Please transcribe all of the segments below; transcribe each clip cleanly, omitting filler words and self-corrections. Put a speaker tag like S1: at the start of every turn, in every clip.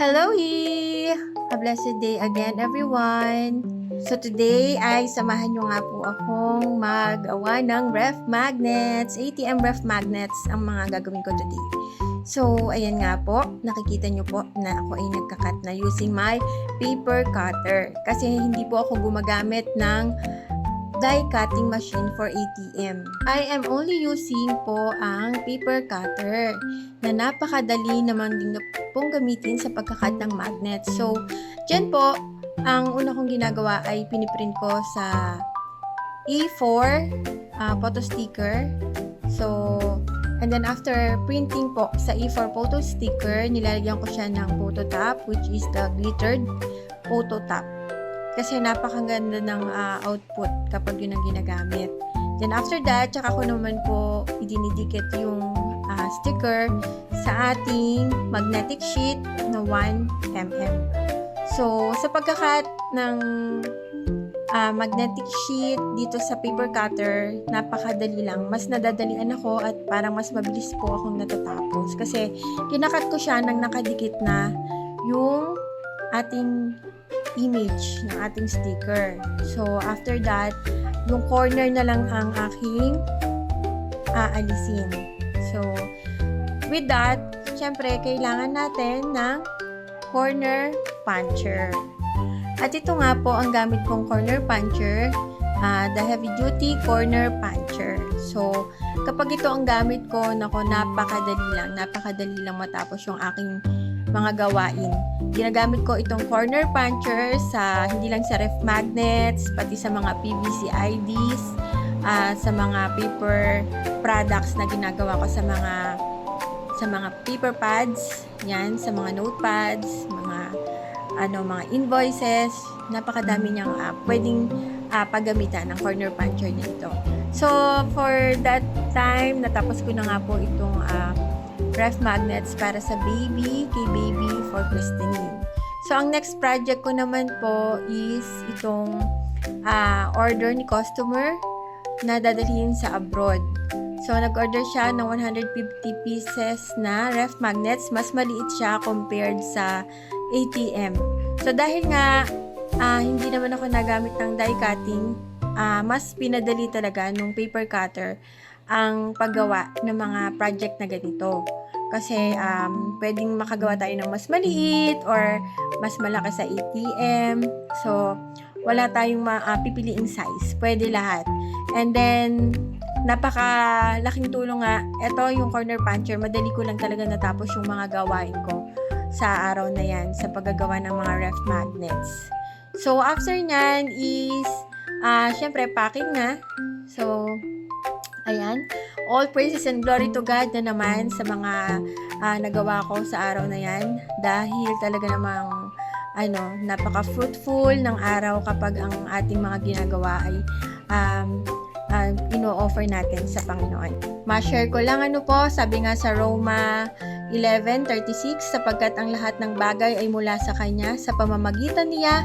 S1: Hello! A blessed day again, everyone! So today ay samahan nyo nga po akong magawa ng ref magnets, ATM ref magnets ang mga gagawin ko today. So ayan nga po, nakikita nyo po na ako ay nagkakat na using my paper cutter. Kasi hindi po ako gumagamit ng die cutting machine for ATM. I am only using po ang paper cutter na napakadali naman din pong gamitin sa pagkakat ng magnet. So, dyan po, ang una kong ginagawa ay piniprint ko sa A4 photo sticker. So, and then after printing po sa A4 photo sticker, nilalagyan ko siya ng photo top, which is the glittered photo top. Kasi napakaganda ng output kapag yun ang ginagamit. Then after that, tsaka ko naman po idinidikit yung sticker sa ating magnetic sheet na 1 mm. So, sa pagkakat ng magnetic sheet dito sa paper cutter, napakadali lang. Mas nadadalian ako at parang mas mabilis po akong natatapos. Kasi kinakat ko siya nang nakadikit na yung ating image ng ating sticker. So, after that, yung corner na lang ang aking aalisin. So, with that, syempre, kailangan natin ng corner puncher. At ito nga po ang gamit kong corner puncher, the heavy duty corner puncher. So, kapag ito ang gamit ko, napakadali lang matapos yung aking mga gawain. Ginagamit ko itong corner puncher hindi lang sa ref magnets, pati sa mga PVC IDs, sa mga paper products na ginagawa ko sa mga paper pads, yan, sa mga notepads, mga invoices. Napakadami niyang pwedeng paggamitan ng corner puncher nito. So, for that time, natapos ko na nga po itong ref magnets para sa baby, kay baby for Christine. So, ang next project ko naman po is itong order ni customer na dadalhin sa abroad. So, nag-order siya ng 150 pieces na ref magnets. Mas maliit siya compared sa ATM. So, dahil nga hindi naman ako nagamit ng die cutting, mas pinadali talaga nung paper cutter ang paggawa ng mga project na ganito. Kasi pwedeng makagawa tayo ng mas maliit or mas malaki sa ATM. So, wala tayong pipiliing size. Pwede lahat. And then, napakalaking tulong nga. Ito yung corner puncher. Madali ko lang talaga natapos yung mga gawain ko sa araw na yan sa paggagawa ng mga ref magnets. So, after nyan is, syempre, packing na. So, ayan. All praises and glory to God na naman sa mga nagawa ko sa araw na yan. Dahil talaga namang napaka-fruitful ng araw kapag ang ating mga ginagawa ay ino-offer natin sa Panginoon. Ma-share ko lang sabi nga sa Roma 11:36, sapagkat ang lahat ng bagay ay mula sa Kanya, sa pamamagitan niya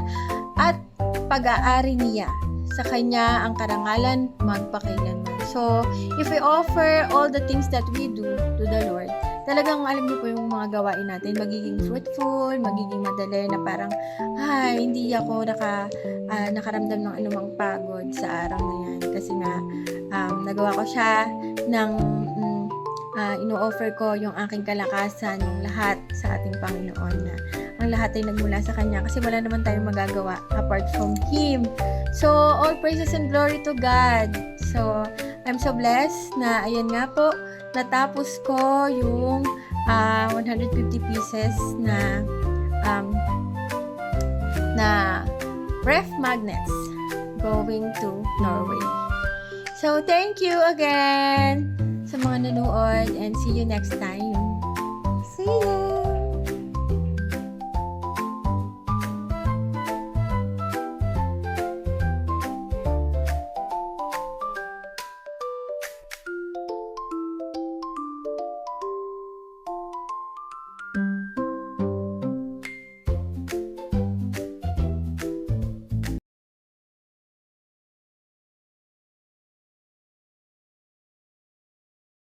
S1: at pag-aari niya. Sa Kanya ang karangalan magpakailanman. So, if we offer all the things that we do to the Lord, talagang alam niyo po yung mga gawain natin, magiging fruitful, magiging madali na parang, hindi ako nakaramdam ng anumang pagod sa araw na yan. Kasi nga, nagawa ko siya ng ino-offer ko yung aking kalakasan, yung lahat sa ating Panginoon na ang lahat ay nagmula sa Kanya kasi wala naman tayong magagawa apart from Him. So, all praises and glory to God. So, I'm so blessed na ayan nga po, natapos ko yung 150 pieces na ref magnets going to Norway. So, thank you again sa mga nanood and see you next time. See you!